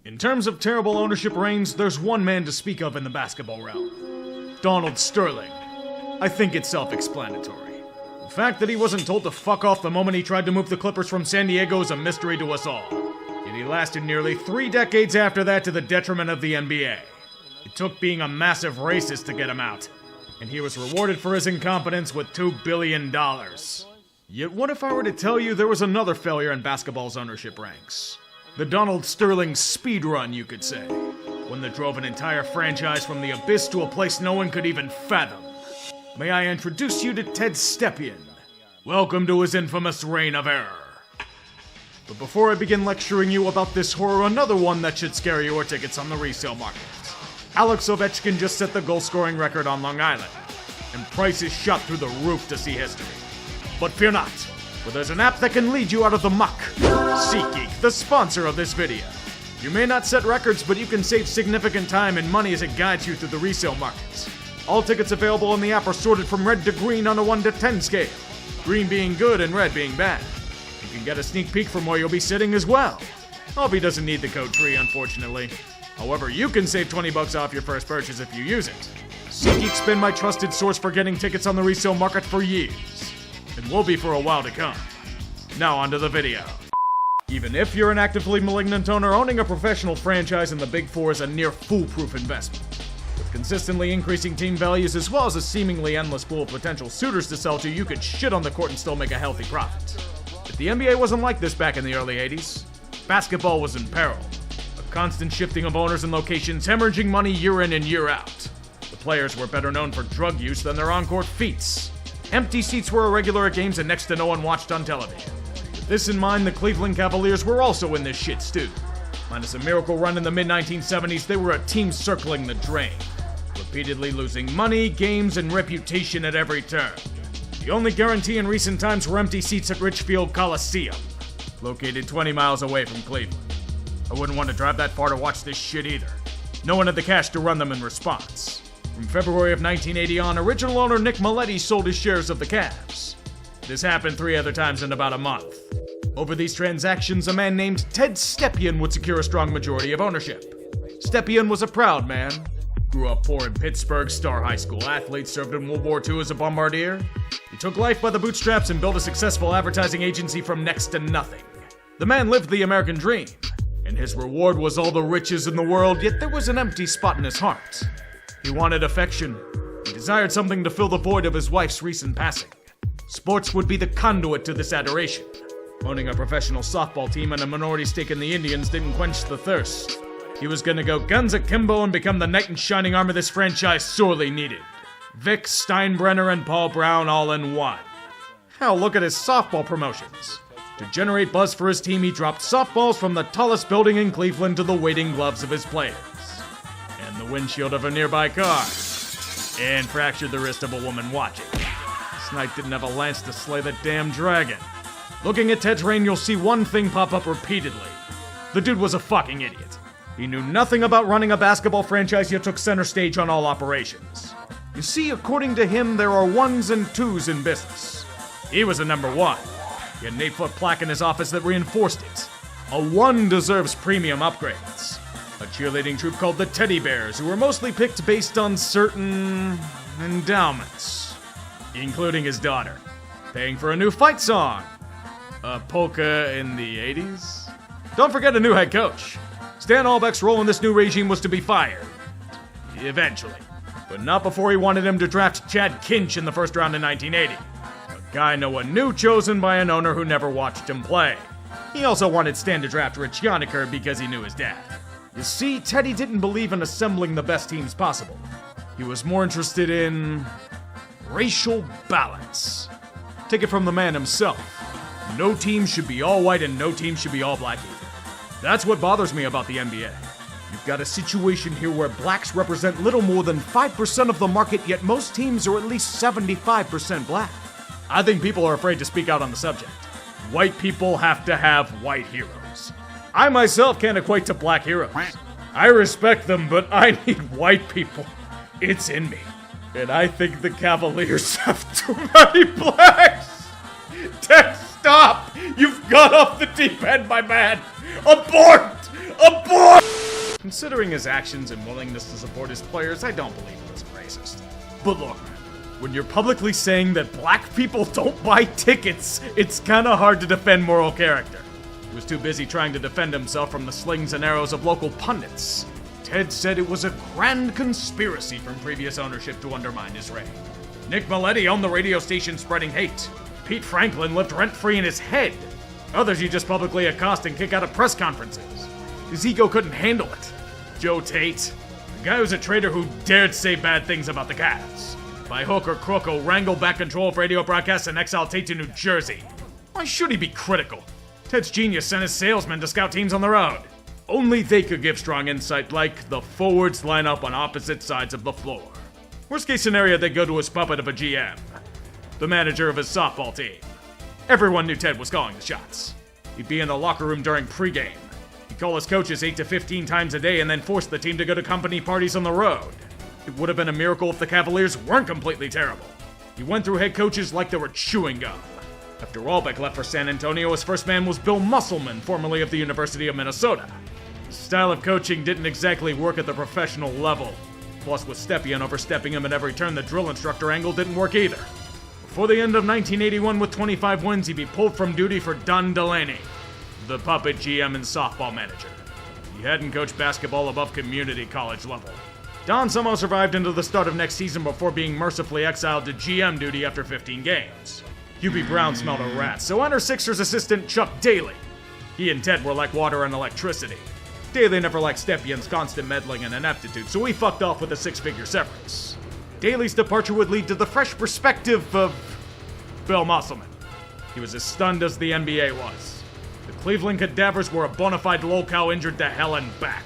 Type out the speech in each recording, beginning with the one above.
In terms of terrible ownership reigns, there's one man to speak of in the basketball realm. Donald Sterling. I think it's self-explanatory. The fact that he wasn't told to fuck off the moment he tried to move the Clippers from San Diego is a mystery to us all. Yet he lasted nearly 3 decades after that to the detriment of the NBA. It took being a massive racist to get him out. And he was rewarded for his incompetence with $2 billion. Yet what if I were to tell you there was another failure in basketball's ownership ranks? The Donald Sterling speed run, you could say. One that drove an entire franchise from the abyss to a place no one could even fathom. May I introduce you to Ted Stepien. Welcome to his infamous reign of error. But before I begin lecturing you about this horror, another one that should scare your tickets on the resale market. Alex Ovechkin just set the goal-scoring record on Long Island, and prices shot through the roof to see history. But fear not, for there's an app that can lead you out of the muck. SeatGeek, the sponsor of this video. You may not set records, but you can save significant time and money as it guides you through the resale market. All tickets available in the app are sorted from red to green on a 1 to 10 scale, green being good and red being bad. You can get a sneak peek from where you'll be sitting as well. Hobby doesn't need the code TREE, unfortunately. However, you can save $20 off your first purchase if you use it. SeatGeek's been my trusted source for getting tickets on the resale market for years, and will be for a while to come. Now onto the video. Even if you're an actively malignant owner, owning a professional franchise in the Big Four is a near foolproof investment. With consistently increasing team values as well as a seemingly endless pool of potential suitors to sell to, you could shit on the court and still make a healthy profit. But the NBA wasn't like this back in the early 80s. Basketball was in peril. Constant shifting of owners and locations, hemorrhaging money year in and year out. The players were better known for drug use than their on-court feats. Empty seats were irregular at games and next to no one watched on television. With this in mind, the Cleveland Cavaliers were also in this shit stew. Minus a miracle run in the mid-1970s, they were a team circling the drain, repeatedly losing money, games, and reputation at every turn. The only guarantee in recent times were empty seats at Richfield Coliseum, located 20 miles away from Cleveland. I wouldn't want to drive that far to watch this shit either. No one had the cash to run them in response. From February of 1980 on, original owner Nick Maletti sold his shares of the Cavs. This happened 3 other times in about a month. Over these transactions, a man named Ted Stepien would secure a strong majority of ownership. Stepien was a proud man. Grew up poor in Pittsburgh, star high school athlete, served in World War II as a bombardier. He took life by the bootstraps and built a successful advertising agency from next to nothing. The man lived the American dream. And his reward was all the riches in the world, yet there was an empty spot in his heart. He wanted affection. He desired something to fill the void of his wife's recent passing. Sports would be the conduit to this adoration. Owning a professional softball team and a minority stake in the Indians didn't quench the thirst. He was gonna go guns akimbo and become the knight in shining armor this franchise sorely needed. Vic, Steinbrenner, and Paul Brown all in one. Hell, look at his softball promotions. To generate buzz for his team, he dropped softballs from the tallest building in Cleveland to the waiting gloves of his players, and the windshield of a nearby car, and fractured the wrist of a woman watching. Snipe didn't have a lance to slay the damn dragon. Looking at Ted's reign, you'll see one thing pop up repeatedly. The dude was a fucking idiot. He knew nothing about running a basketball franchise, yet took center stage on all operations. You see, according to him, there are ones and twos in business. He was a number 1. He had an 8-foot plaque in his office that reinforced it. A 1 deserves premium upgrades. A cheerleading troupe called the Teddy Bears, who were mostly picked based on certain endowments, including his daughter. Paying for a new fight song. A polka in the 80s? Don't forget a new head coach. Stan Albeck's role in this new regime was to be fired. Eventually. But not before he wanted him to draft Chad Kinch in the first round in 1980. Guy no one knew, chosen by an owner who never watched him play. He also wanted Stan to draft Rich Yoniker because he knew his dad. You see, Teddy didn't believe in assembling the best teams possible. He was more interested in racial balance. Take it from the man himself. No team should be all white and no team should be all black either. That's what bothers me about the NBA. You've got a situation here where blacks represent little more than 5% of the market, yet most teams are at least 75% black. I think people are afraid to speak out on the subject. White people have to have white heroes. I myself can't equate to black heroes. I respect them, but I need white people. It's in me. And I think the Cavaliers have too many blacks. Ted, stop! You've got off the deep end, my man! Abort! Abort! Considering his actions and willingness to support his players, I don't believe he was a racist. But look, when you're publicly saying that black people don't buy tickets, it's kinda hard to defend moral character. He was too busy trying to defend himself from the slings and arrows of local pundits. Ted said it was a grand conspiracy from previous ownership to undermine his reign. Nick Maletti owned the radio station spreading hate. Pete Franklin lived rent-free in his head. Others you just publicly accost and kick out of press conferences. His ego couldn't handle it. Joe Tate, the guy who's a traitor who dared say bad things about the Cavs. By hook or crook, will wrangle back control of radio broadcasts and exile Tate to New Jersey. Why should he be critical? Ted's genius sent his salesmen to scout teams on the road. Only they could give strong insight like the forwards line up on opposite sides of the floor. Worst case scenario, they go to his puppet of a GM, the manager of his softball team. Everyone knew Ted was calling the shots. He'd be in the locker room during pregame. He'd call his coaches 8 to 15 times a day and then force the team to go to company parties on the road. It would have been a miracle if the Cavaliers weren't completely terrible. He went through head coaches like they were chewing gum. After Walbeck left for San Antonio, his first man was Bill Musselman, formerly of the University of Minnesota. His style of coaching didn't exactly work at the professional level. Plus, with Stepien overstepping him at every turn, the drill instructor angle didn't work either. Before the end of 1981 with 25 wins, he'd be pulled from duty for Don Delaney, the puppet GM and softball manager. He hadn't coached basketball above community college level. Don somehow survived into the start of next season before being mercifully exiled to GM duty after 15 games. Hubie Brown smelled a rat, so enter Sixers assistant Chuck Daly. He and Ted were like water and electricity. Daly never liked Stepien's constant meddling and ineptitude, so he fucked off with a 6-figure severance. Daly's departure would lead to the fresh perspective of Bill Musselman. He was as stunned as the NBA was. The Cleveland Cadavers were a bona fide locale injured to hell and back,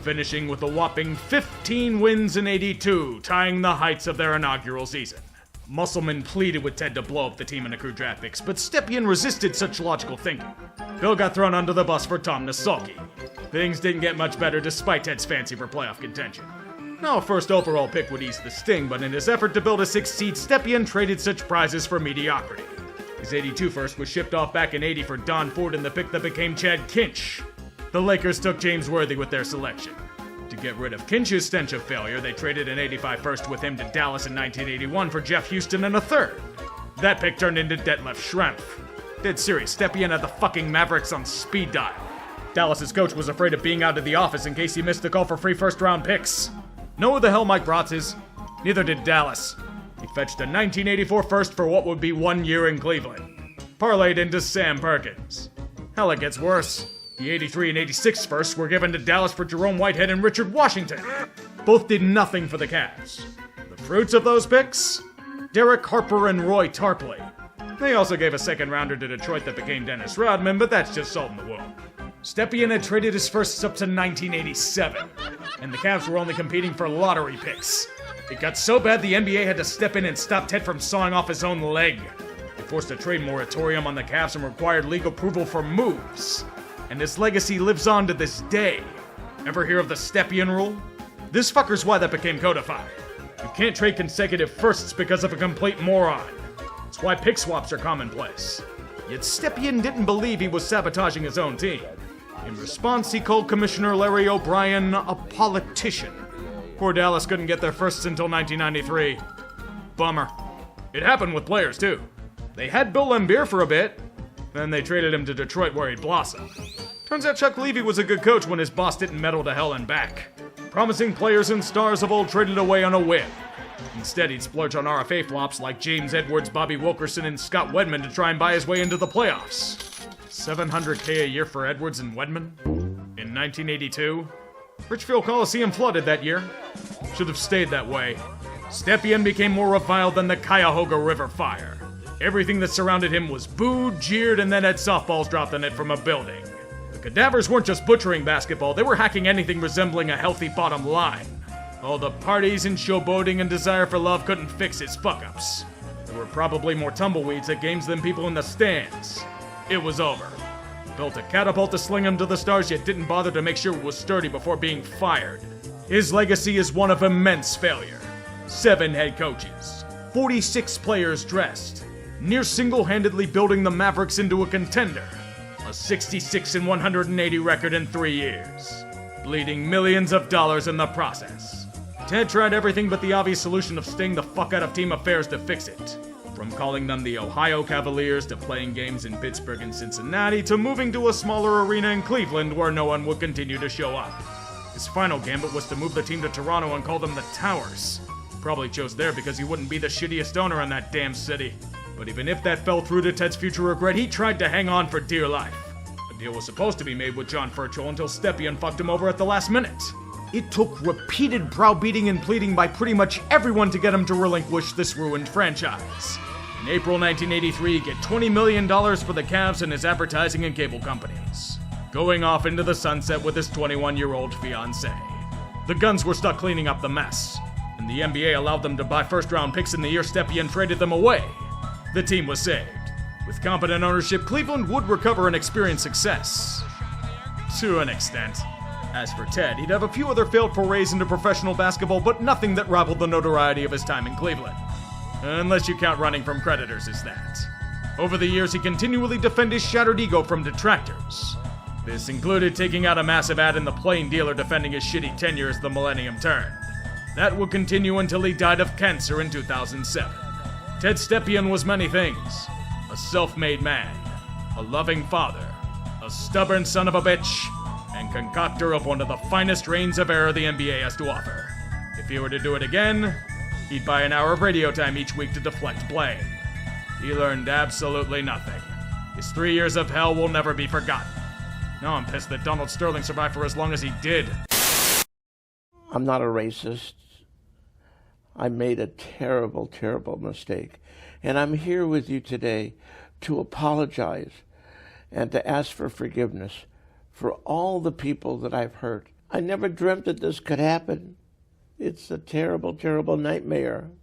finishing with a whopping 15 wins in 82, tying the heights of their inaugural season. Musselman pleaded with Ted to blow up the team and accrue draft picks, but Stepien resisted such logical thinking. Bill got thrown under the bus for Tom Nasulki. Things didn't get much better despite Ted's fancy for playoff contention. No first overall pick would ease the sting, but in his effort to build a 6th seed, Stepien traded such prizes for mediocrity. His 82 first was shipped off back in 80 for Don Ford and the pick that became Chad Kinch. The Lakers took James Worthy with their selection. To get rid of Kinch's stench of failure, they traded an 85 first with him to Dallas in 1981 for Jeff Houston and a third. That pick turned into Detlef Schrempf. Dead serious, Stepien had the fucking Mavericks on speed dial. Dallas's coach was afraid of being out of the office in case he missed the call for free first-round picks. Know who the hell Mike Bratz is? Neither did Dallas. He fetched a 1984 first for what would be 1 year in Cleveland. Parlayed into Sam Perkins. Hell, it gets worse. The 83 and 86 firsts were given to Dallas for Jerome Whitehead and Richard Washington. Both did nothing for the Cavs. The fruits of those picks? Derek Harper and Roy Tarpley. They also gave a second rounder to Detroit that became Dennis Rodman, but that's just salt in the wound. Stepien had traded his firsts up to 1987, and the Cavs were only competing for lottery picks. It got so bad the NBA had to step in and stop Ted from sawing off his own leg. It forced a trade moratorium on the Cavs and required league approval for moves. And his legacy lives on to this day. Ever hear of the Stepien rule? This fucker's why that became codified. You can't trade consecutive firsts because of a complete moron. It's why pick swaps are commonplace. Yet Stepien didn't believe he was sabotaging his own team. In response, he called Commissioner Larry O'Brien a politician. Poor Dallas couldn't get their firsts until 1993. Bummer. It happened with players, too. They had Bill Laimbeer for a bit, then they traded him to Detroit where he'd blossom. Turns out Chuck Levy was a good coach when his boss didn't meddle to hell and back. Promising players and stars of old traded away on a whim. Instead, he'd splurge on RFA flops like James Edwards, Bobby Wilkerson, and Scott Wedman to try and buy his way into the playoffs. $700K a year for Edwards and Wedman? In 1982? Richfield Coliseum flooded that year. Should have stayed that way. Stepien became more reviled than the Cuyahoga River fire. Everything that surrounded him was booed, jeered, and then had softballs dropped on it from a building. The Cadavers weren't just butchering basketball, they were hacking anything resembling a healthy bottom line. All the parties and showboating and desire for love couldn't fix his fuck-ups. There were probably more tumbleweeds at games than people in the stands. It was over. Built a catapult to sling him to the stars, yet didn't bother to make sure it was sturdy before being fired. His legacy is one of immense failure. 7 head coaches, 46 players dressed, near single-handedly building the Mavericks into a contender. A 66-180 record in 3 years. bleeding millions of dollars in the process. Ted tried everything but the obvious solution of staying the fuck out of team affairs to fix it. From calling them the Ohio Cavaliers to playing games in Pittsburgh and Cincinnati to moving to a smaller arena in Cleveland where no one would continue to show up. His final gambit was to move the team to Toronto and call them the Towers. Probably chose there because he wouldn't be the shittiest owner in that damn city. But even if that fell through to Ted's future regret, he tried to hang on for dear life. A deal was supposed to be made with John Furchel until Stepien fucked him over at the last minute. It took repeated browbeating and pleading by pretty much everyone to get him to relinquish this ruined franchise. In April 1983, he get $20 million for the Cavs and his advertising and cable companies, going off into the sunset with his 21-year-old fiancée. The Guns were stuck cleaning up the mess, and the NBA allowed them to buy first-round picks in the year Stepien traded them away. The team was saved. With competent ownership, Cleveland would recover and experience success. To an extent. As for Ted, he'd have a few other failed forays into professional basketball, but nothing that rivaled the notoriety of his time in Cleveland. Unless you count running from creditors as that. Over the years, he continually defended his shattered ego from detractors. This included taking out a massive ad in the Plain Dealer defending his shitty tenure as the millennium turned. That would continue until he died of cancer in 2007. Ted Stepien was many things. A self-made man, a loving father, a stubborn son of a bitch, and concoctor of one of the finest reigns of error the NBA has to offer. If he were to do it again, he'd buy an hour of radio time each week to deflect blame. He learned absolutely nothing. His 3 years of hell will never be forgotten. Now I'm pissed that Donald Sterling survived for as long as he did. I'm not a racist. I made a terrible, terrible mistake. And I'm here with you today to apologize and to ask for forgiveness for all the people that I've hurt. I never dreamt that this could happen. It's a terrible, terrible nightmare.